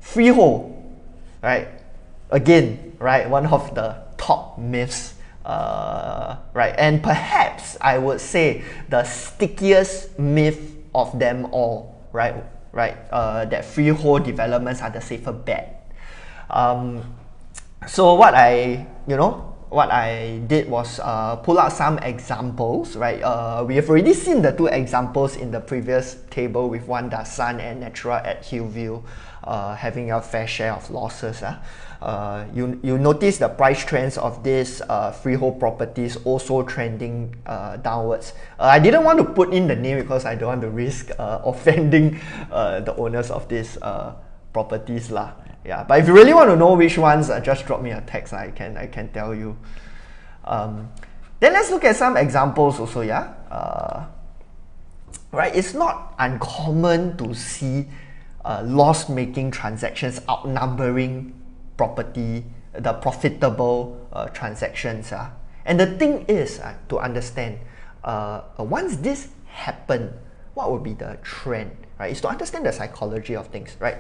freehold, right? Again, right, one of the top myths, right, and perhaps I would say the stickiest myth of them all, right, that freehold developments are the safer bet. So what I did was pull out some examples, right? We have already seen the two examples in the previous table with One Dasan and Natura at Hillview having a fair share of losses. You notice the price trends of these freehold properties also trending downwards. I didn't want to put in the name because I don't want to risk offending the owners of these properties lah. Yeah, but if you really want to know which ones, just drop me a text. I can tell you. Then let's look at some examples also. Yeah, right. It's not uncommon to see loss-making transactions outnumbering the profitable transactions. And the thing is to understand, once this happen, what would be the trend? Right, is to understand the psychology of things, right?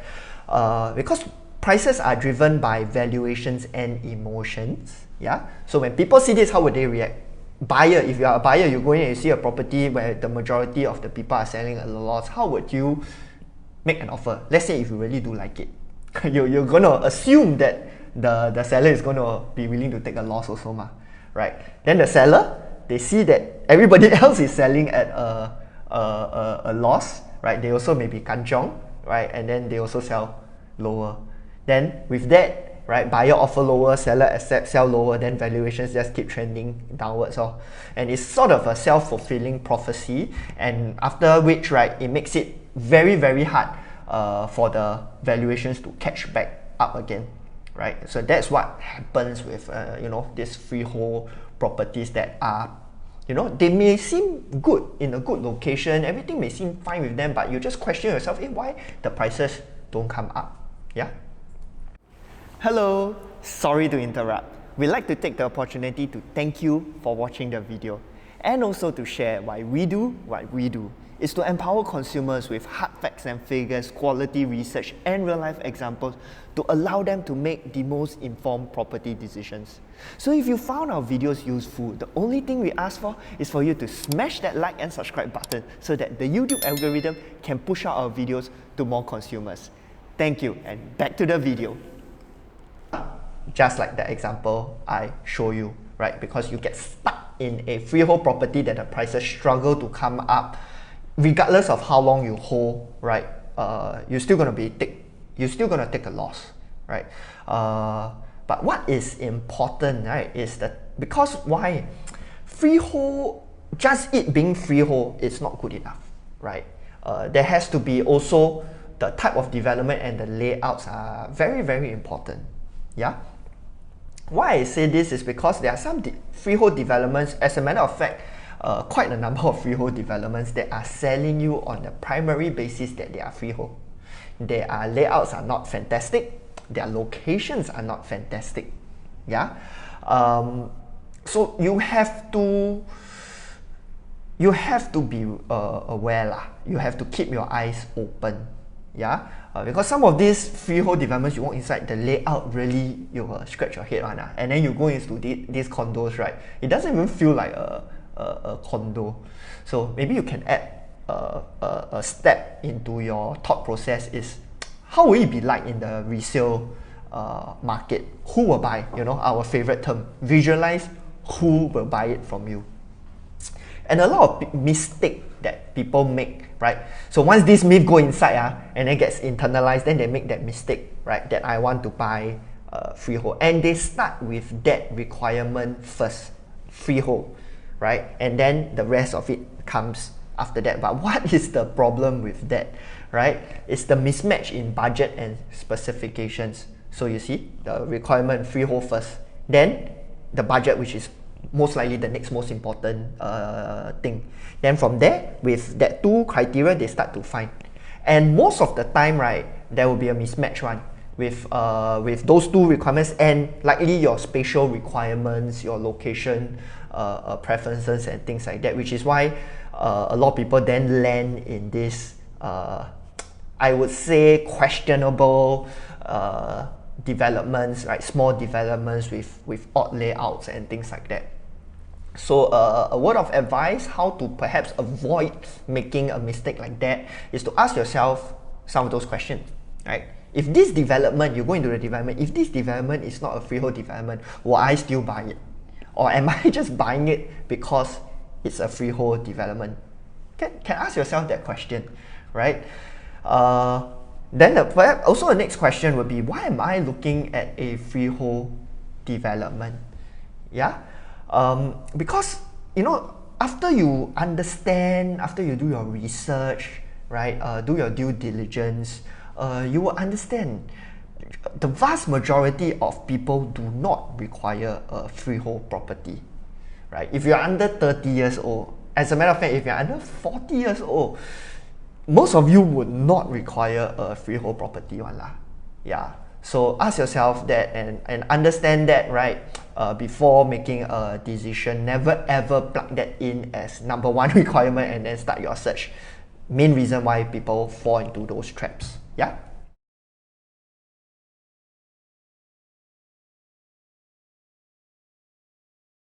Because prices are driven by valuations and emotions. Yeah. So when people see this, how would they react? Buyer, if you are a buyer, you go in and you see a property where the majority of the people are selling at a loss, how would you make an offer? Let's say if you really do like it, you're gonna assume that the seller is gonna be willing to take a loss also, right? Then the seller, they see that everybody else is selling at a loss, right? They also may be kanchong, right? And then they also sell lower. Then with that, right, buyer offer lower, seller accept, sell lower, then valuations just keep trending downwards. And it's sort of a self-fulfilling prophecy, and after which, right, it makes it very, very hard for the valuations to catch back up again, right? So that's what happens with these freehold properties that are, they may seem good in a good location, everything may seem fine with them, but you just question yourself, why the prices don't come up? Yeah. Hello, sorry to interrupt. We'd like to take the opportunity to thank you for watching the video, and also to share why we do what we do. Is to empower consumers with hard facts and figures, quality research, and real-life examples to allow them to make the most informed property decisions. So if you found our videos useful, the only thing we ask for is for you to smash that like and subscribe button so that the YouTube algorithm can push out our videos to more consumers. Thank you, and back to the video. Just like the example I show you, right? Because you get stuck in a freehold property that the prices struggle to come up, regardless of how long you hold, right? You're still gonna take a loss, right? But what is important, right, is that because why freehold, just it being freehold is not good enough, right? There has to be also the type of development, and the layouts are very, very important. Yeah. Why I say this is because there are some freehold developments, as a matter of fact, quite a number of freehold developments that are selling you on the primary basis that they are freehold. Their layouts are not fantastic, their locations are not fantastic. Yeah. So you have to be aware lah. You have to keep your eyes open. Yeah, because some of these freehold developments, you walk inside, the layout really, you will scratch your head on, and then you go into these condos, right? It doesn't even feel like a condo. So maybe you can add a step into your thought process is, how will it be like in the resale market? Who will buy? Our favorite term, visualize who will buy it from you. And a lot of mistakes that people make, right? So once this myth go inside and then gets internalized, then they make that mistake, right? That I want to buy freehold, and they start with that requirement first, freehold, right? And then the rest of it comes after that. But what is the problem with that, right? It's the mismatch in budget and specifications. So you see, the requirement freehold first, then the budget, which is most likely the next most important thing. Then from there, with that two criteria, they start to find. And most of the time, right, there will be a mismatch one with those two requirements, and likely your spatial requirements, your location preferences, and things like that, which is why a lot of people then land in this I would say, questionable developments, right? Small developments with odd layouts and things like that. So a word of advice how to perhaps avoid making a mistake like that is to ask yourself some of those questions, right? If this development, you go into the development, if this development is not a freehold development, will I still buy it? Or am I just buying it because it's a freehold development? Can ask yourself that question, right? Then also the next question would be, why am I looking at a freehold development? Yeah, because after you understand, after you do your research, right, do your due diligence, you will understand the vast majority of people do not require a freehold property, right? If you're under 30 years old, as a matter of fact, if you're under 40 years old, most of you would not require a freehold property one lah. Yeah, so ask yourself that and understand that, right? Before making a decision, never ever plug that in as number one requirement and then start your search. Main reason why people fall into those traps. Yeah.